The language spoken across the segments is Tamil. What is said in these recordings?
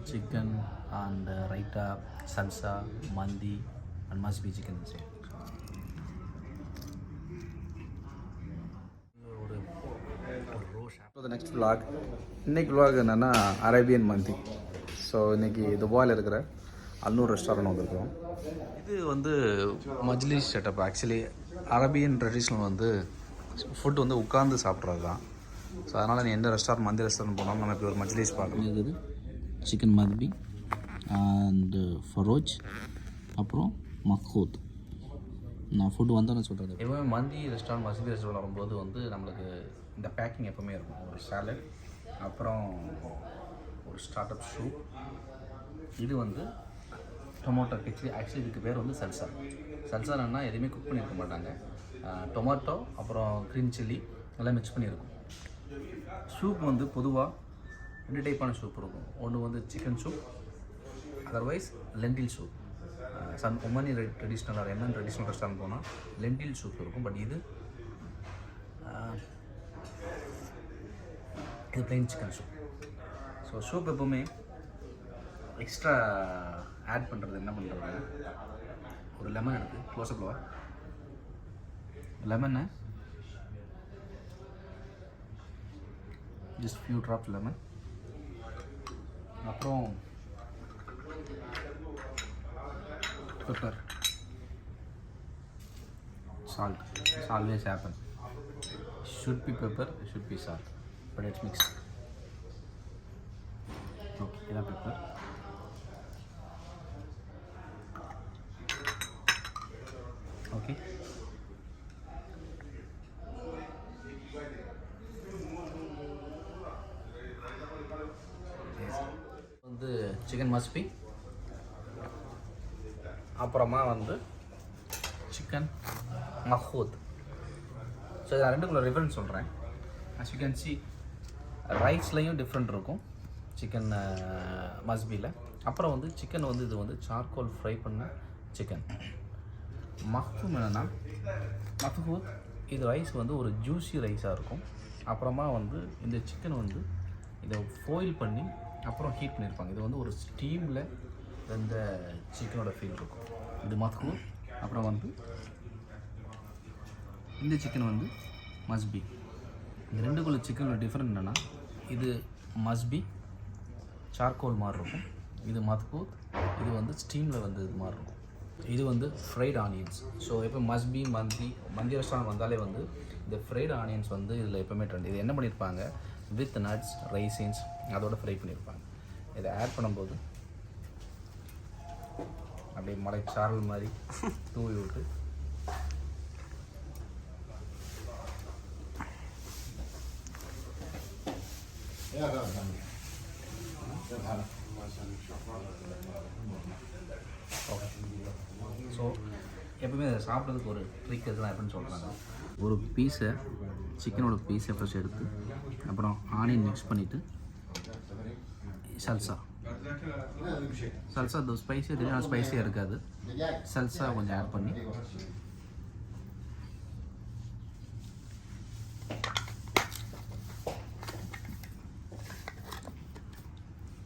chicken and raita, salsa, mandi and Mazbee chicken inside. So the next vlog, இன்னைக்கு vlog என்னன்னா அரேபியன் மந்தி. ஸோ இன்னைக்கு துபாயில் இருக்கிற அல்லூர் ரெஸ்டாரண்ட் வந்திருக்கோம். இது வந்து மஜ்லிஸ் செட்டப். ஆக்சுவலி அரேபியன் ட்ரெடிஷ்னல் வந்து ஃபுட் வந்து உட்காந்து சாப்பிட்றது தான். ஸோ அதனால் நீ எந்த ரெஸ்டாரண்ட் மந்தி ரெஸ்டாரண்ட் போனாலும் நமக்கு ஒரு மஜ்லிஸ் பார்க்கணும். இருக்குது சிக்கன் மத்பி அண்டு ஃபரோஜ், அப்புறம் மக்தூத். நான் ஃபுட்டு வந்தோன்னு சொல்கிறது. எப்போவுமே மந்தி ரெஸ்டாரண்ட் மஸ்பி ரெஸ்டாரண்ட் வரும்போது வந்து நம்மளுக்கு இந்த பேக்கிங் எப்போவுமே இருக்கும். ஒரு சாலட், அப்புறம் ஒரு ஸ்டார்ட் அப் சூப். இது வந்து டொமேட்டோ கிச்சடி. ஆக்சுவலி இதுக்கு பேர் வந்து சல்சா. சல்சானா எதுவுமே குக் பண்ணியிருக்க மாட்டாங்க. டொமேட்டோ அப்புறம் க்ரீன் சில்லி எல்லாம் மிக்ஸ் பண்ணியிருக்கும். சூப் வந்து பொதுவாக 2 டைப்பான சூப் இருக்கும். ஒன்று வந்து சிக்கன் சூப், அதர்வைஸ் லெண்டில் சூப். ஒமனி ட்ரெடிஷ்னலாக என்னென்ன ட்ரெடிஷ்னல் ரெஸ்டாரண்ட் போனால் லெண்டில் சூப் இருக்கும். பட் இது plain chicken soup. So soup எப்போவுமே எக்ஸ்ட்ரா ஆட் பண்ணுறது என்ன பண்ணுறது, ஒரு லெமன் எடுத்து க்ளோஸ்அப்பில் லெமனை ஜஸ்ட் ஃபியூ ட்ராப்ஸ் லெமன், அப்புறம் pepper, salt. It's always happen. Should be pepper, should be salt, but it's mixed. Okay, enough pepper. Okay. வந்து சிக்கன் மஸ்பி, அப்புறமா வந்து சிக்கன் மக்தூத். ஸோ இதை ரெண்டுக்குள்ள டிஃப்ரெண்ட் சொல்கிறேன். அஸ் யூ கேன் சி ரைஸ்லையும் டிஃப்ரெண்ட் இருக்கும் சிக்கன் மஸ்பியில். அப்புறம் வந்து சிக்கன் வந்து இது வந்து சார்கோல் ஃப்ரை பண்ண சிக்கன். மக்தூத் என்னென்னா, மக்தூத் இது ரைஸ் வந்து ஒரு ஜூஸி ரைஸாக இருக்கும். அப்புறமா வந்து இந்த சிக்கன் வந்து இதை ஃபாயில் பண்ணி அப்புறம் ஹீட் பண்ணியிருப்பாங்க. இது வந்து ஒரு ஸ்டீமில் இந்த சிக்கனோட ஃபீல் இருக்கும். இது மக்தூத். அப்புறம் வந்து இந்த சிக்கன் வந்து மஸ்பி. இந்த ரெண்டுக்குள்ள சிக்கனோட டிஃப்ரெண்ட் என்னென்னா, இது மஸ்பி சார்கோல் மாதிரி இருக்கும், இது மக்தூத் இது வந்து ஸ்டீமில் வந்து இது மாதிரி இருக்கும். இது வந்து ஃப்ரைட் ஆனியன்ஸ். ஸோ இப்போ மஸ்பி மந்தி ரெஸ்டாரண்ட் வந்தாலே வந்து இந்த ஃப்ரைட் ஆனியன்ஸ் வந்து இதில் எப்போவுமே ட்ரெண்ட். இது என்ன பண்ணியிருப்பாங்க, வித் நட்ஸ் ரைசின்ஸ் அதோட ஃப்ரை பண்ணியிருப்பாங்க. இதை ஆட் பண்ணும்போது அப்படியே மலைச்சாரல் மாதிரி தூவி விட்டு ஸோ எப்பவுமே அதை சாப்பிட்றதுக்கு ஒரு ட்ரிக் இதெல்லாம் எப்படின்னு சொல்கிறாங்க. ஒரு பீஸை சிக்கனோட பீஸை ஃபஸ்ட் எடுத்து அப்புறம் ஆனியன் மிக்ஸ் பண்ணிவிட்டு சல்சா அது ஸ்பைஸியாக தெரியும், ஸ்பைஸியாக இருக்காது. சல்சா கொஞ்சம் ஆட் பண்ணி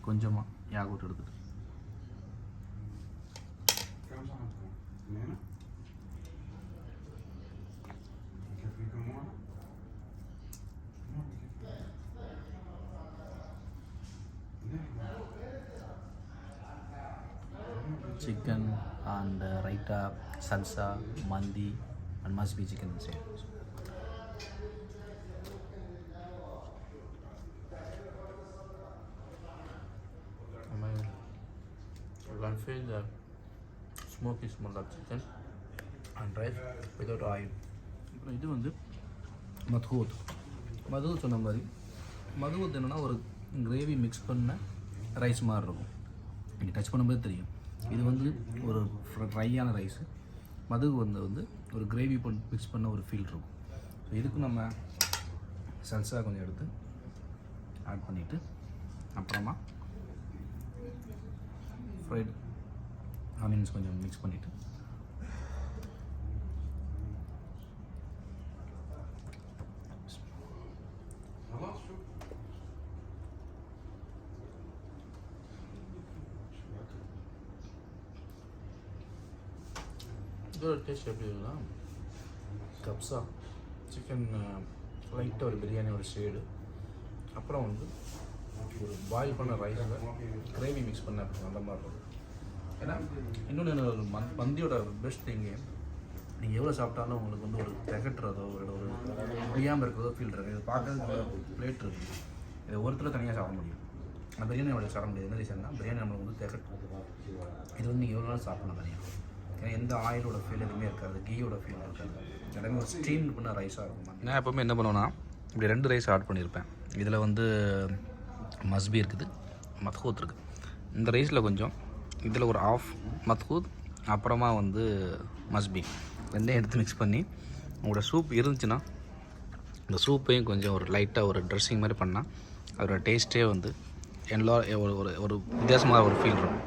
கொஞ்சமாக யாகூட் எடுத்துட்டு chicken and raita, salsa, mandi and Mazbee chicken inside. You can feel the smoky smell of chicken and rice without oil. இது வந்து மதுவூத் சொன்ன மாதிரி மதுவூத் என்னென்னா ஒரு கிரேவி மிக்ஸ் பண்ண ரைஸ் மாதிரி இருக்கும். நீங்கள் டச் பண்ணும்போது தெரியும். இது வந்து ஒரு ட்ரையான ரைஸு. மது வந்து ஒரு கிரேவி மிக்ஸ் பண்ண ஒரு ஃபீல் இருக்கும். ஸோ இதுக்கு நம்ம சல்சா கொஞ்சம் எடுத்து ஆட் பண்ணிவிட்டு அப்புறமா ஃப்ரைட் ஆனியன்ஸ் கொஞ்சம் மிக்ஸ் பண்ணிவிட்டு இதோட டேஸ்ட் எப்படி இருக்குன்னா கப்ஸா சிக்கன் லைட்டாக ஒரு பிரியாணியோட ஷேடு, அப்புறம் வந்து ஒரு பாயில் பண்ண ரைஸில் கிரேவி மிக்ஸ் பண்ண அந்த மாதிரி இருக்கும். ஏன்னா இன்னொன்று ஒரு மந்தியோட பெஸ்ட் திங்கு, நீங்கள் எவ்வளோ சாப்பிட்டாலும் உங்களுக்கு வந்து ஒரு திகட்டுறதோ ஒரு முடியாமல் இருக்கிறதோ ஃபீல் இருக்குது. இது பார்க்கறதுக்கு பிளேட் இருக்குது, இதை ஒருத்தர் தனியாக சாப்பிட முடியும். நான் பிரியாணி அவ்வளோ சாப்பிட முடியாது. என்ன ரீசன்னா பிரியாணி நம்மளுக்கு வந்து திகட்டும். இது வந்து நீங்கள் எவ்வளோ நாள் சாப்பிடலாம் தனியாக. ஏன்னா எந்த ஆயிலோட ஃபீல் எதுவுமே இருக்காது, கீயோட ஃபீல் இருக்காது, எல்லாமே ஒரு ஸ்டீம் பண்ண ரைஸாக இருக்கும். நான் எப்போவுமே என்ன பண்ணுவேன்னா இப்படி 2 ரைஸ் ஆட் பண்ணியிருப்பேன். இதில் வந்து மஸ்பி இருக்குது, மத்ஹூத் இருக்குது. இந்த ரைஸில் கொஞ்சம், இதில் ஒரு ஆஃப் மத்ஹூத், அப்புறமா வந்து மஸ்பி, 2 எடுத்து மிக்ஸ் பண்ணி உங்களோட சூப் இருந்துச்சுன்னா இந்த சூப்பையும் கொஞ்சம் ஒரு லைட்டாக ஒரு ட்ரெஸ்ஸிங் மாதிரி பண்ணால் அதோட டேஸ்ட்டே வந்து எல்லா ஒரு ஒரு வித்தியாசமாக ஒரு ஃபீல் இருக்கும்.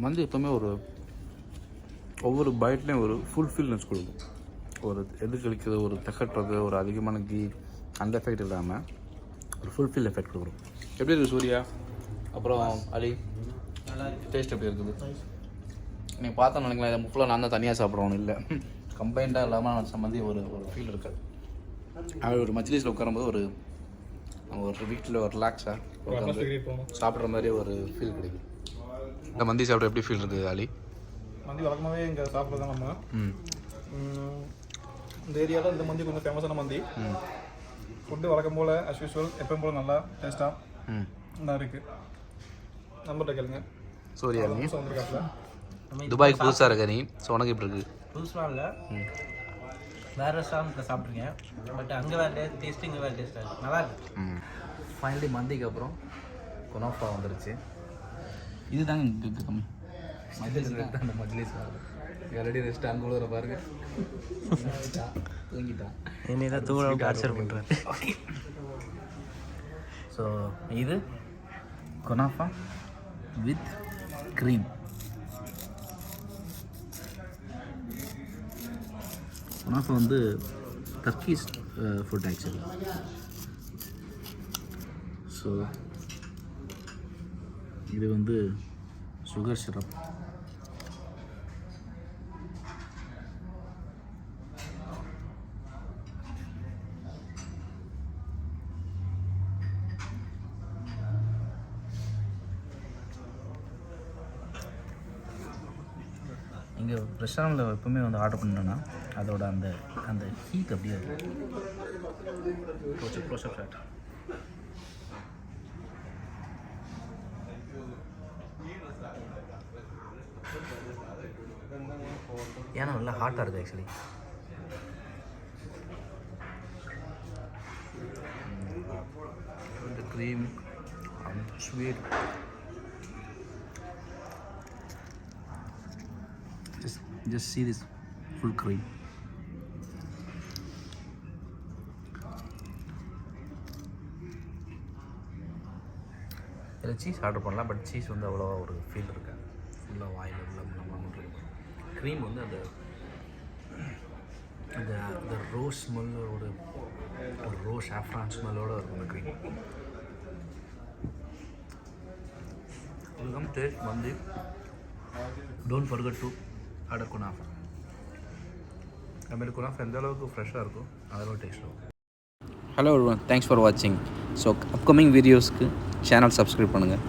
மந்தி எப்போவுமே ஒவ்வொரு பைட்லேயும் ஒரு ஃபுல்ஃபில்னஸ் கொடுக்கும். ஒரு எதிர்கழிக்கிறது, ஒரு தகட்டுறது, ஒரு அதிகமான கீ, அந்த எஃபெக்ட் இல்லாமல் ஒரு ஃபுல்ஃபில் எஃபெக்ட் கொடுக்கும். எப்படி இருக்குது சூர்யா? அப்புறம் அலி, டேஸ்ட் எப்படி இருக்குது? நீங்கள் பார்த்தா நினைக்கலாம் இதை ஃபுல்லாக நான் தான் தனியாக சாப்பிட்றோன்னு இல்லை, கம்பைண்டாக இல்லாமல் சம்மந்தி ஒரு ஃபீல் இருக்காது. அது ஒரு மஜ்லிஸில் உட்காரும்போது ஒரு வீட்டில் ஒரு ரிலாக்ஸாக சாப்பிட்ற மாதிரி ஒரு ஃபீல் கிடைக்கும். இந்த மந்தி சாப்பிட்ற எப்படி ஃபீல் இருக்குது அலி? மந்தி வழக்கமாகவே இங்கே சாப்பிட்றது தான் நம்ம. இந்த ஏரியாவில் இந்த மந்தி கொஞ்சம் ஃபேமஸான மந்தி. ஃபுட்டு வழக்கம் போல் அஸ் யூஸ்வல் எப்பவும் போல் நல்லா டேஸ்ட்டாக நல்லா இருக்குது. நம்பர்கிட்ட கேளுங்க. சூர்யா நீ துபாய்க்கு புதுசாக இருக்க நீ, ஸோ உனக்கு எப்படி இருக்குது? புதுசாக இல்லை, வேறு ரெஸ்டாரண்ட்டில் சாப்பிட்ருக்கேன், பட் அங்கே வேறு டேஸ்ட்டு இங்கே வேறு டேஸ்ட்டாக இருக்குது, நல்லா இருக்குது. ஃபைனலி மந்திக்கு அப்புறம் குனாஃபா வந்துருச்சு. இது தாங்க இங்கே கம்மி மஜ்லிஸ் தான். அந்த மஜ்லிஸ் ஆல்ரெடி ரெஸ்ட் அங்கே கூட பாருங்க தூங்கிட்டான். என்னை தூங்க டார்ச்சர் பண்ணுறேன். ஸோ இது குனாஃபா வித் க்ரீம். குனாஃபா வந்து டர்க்கிஷ் ஃபுட் ஆக்சுவலி. ஸோ இது வந்து சுகர் சிரப். இங்கே ரெஸ்டாரண்ட்டில் எப்பவுமே வந்து ஆர்டர் பண்ணோன்னா அதோட அந்த ஹீட் அப்படியே க்ளோஸ்அப் ஷாட். ஏன்னா நல்லா ஹாட்டாக இருக்குது ஆக்சுவலி. இந்த க்ரீம் அந்த sweet just see this full cream. இதில் சீஸ் ஆர்டர் பண்ணலாம், பட் சீஸ் வந்து அவ்வளோவா ஒரு ஃபீல் இருக்காது. ஃபுல்லாக வாயில் நம்ம க்ரீம் வந்து அந்த ரோஸ் ஸ்மெல்லோட ஒரு ரோஸ் ஆஃப்ரான் ஸ்மெல்லோடு இருக்கும் அந்த க்ரீம். வெல்கம் டேஸ்ட் மந்தி. Don't forget to order kunafa. அதுமாதிரி குனாஃபா எந்த அளவுக்கு ஃப்ரெஷ்ஷாக இருக்கும் அதோட டேஸ்ட் இருக்கும். ஹலோ எவ்ரிவன், தேங்க்ஸ் ஃபார் வாட்சிங். ஸோ அப்கமிங் வீடியோஸ்க்கு சேனல் சப்ஸ்கிரைப் பண்ணுங்கள்.